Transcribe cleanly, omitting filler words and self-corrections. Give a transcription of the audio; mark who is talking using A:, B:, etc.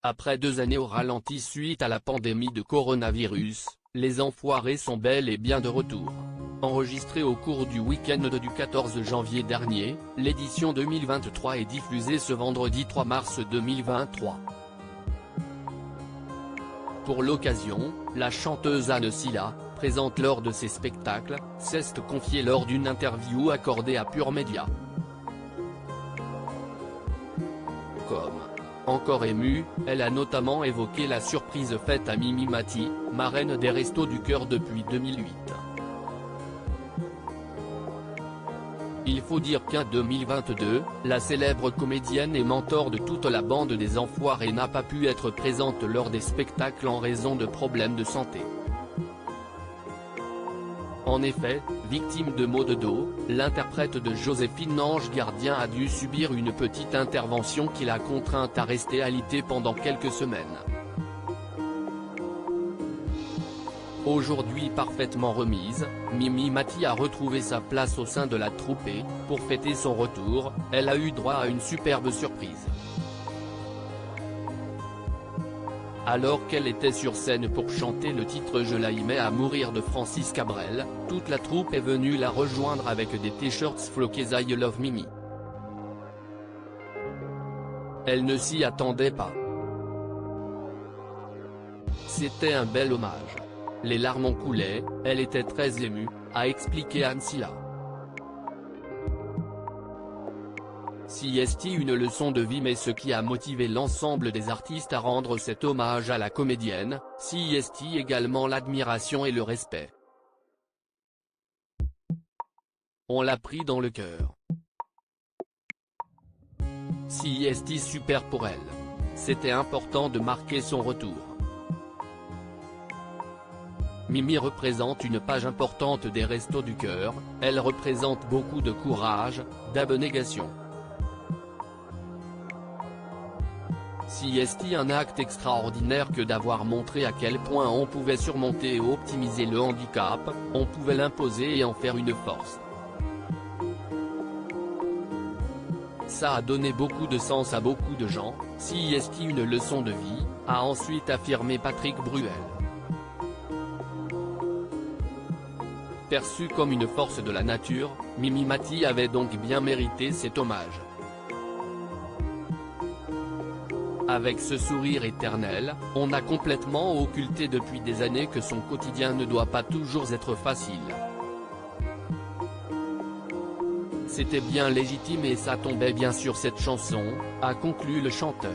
A: Après 2 années au ralenti suite à la pandémie de coronavirus, les Enfoirés sont bel et bien de retour. Enregistrée au cours du week-end du 14 janvier dernier, l'édition 2023 est diffusée ce vendredi 3 mars 2023. Pour l'occasion, la chanteuse Anne Silla, présente lors de ses spectacles, s'est confiée lors d'une interview accordée à Pure Média. Comme encore émue, elle a notamment évoqué la surprise faite à Mimi Mati, marraine des Restos du Cœur depuis 2008. Il faut dire qu'en 2022, la célèbre comédienne et mentor de toute la bande des Enfoirés n'a pas pu être présente lors des spectacles en raison de problèmes de santé. En effet, victime de maux de dos, l'interprète de Joséphine Ange Gardien a dû subir une petite intervention qui l'a contrainte à rester alitée pendant quelques semaines. Aujourd'hui parfaitement remise, Mimi Mati a retrouvé sa place au sein de la troupe et, pour fêter son retour, elle a eu droit à une superbe surprise. Alors qu'elle était sur scène pour chanter le titre Je l'aimais à mourir de Francis Cabrel, toute la troupe est venue la rejoindre avec des t-shirts floqués I Love Mimi. Elle ne s'y attendait pas. C'était un bel hommage. Les larmes ont coulé, elle était très émue, a expliqué Anne Silla. C'est une leçon de vie, mais ce qui a motivé l'ensemble des artistes à rendre cet hommage à la comédienne, c'est également l'admiration et le respect. On l'a pris dans le cœur. C'est super pour elle. C'était important de marquer son retour. Mimi représente une page importante des Restos du Cœur, elle représente beaucoup de courage, d'abnégation. C'est un acte extraordinaire que d'avoir montré à quel point on pouvait surmonter et optimiser le handicap, on pouvait l'imposer et en faire une force. Ça a donné beaucoup de sens à beaucoup de gens, c'est une leçon de vie, a ensuite affirmé Patrick Bruel. Perçue comme une force de la nature, Mimi Mati avait donc bien mérité cet hommage. Avec ce sourire éternel, on a complètement occulté depuis des années que son quotidien ne doit pas toujours être facile. C'était bien légitime et ça tombait bien sur cette chanson, a conclu le chanteur.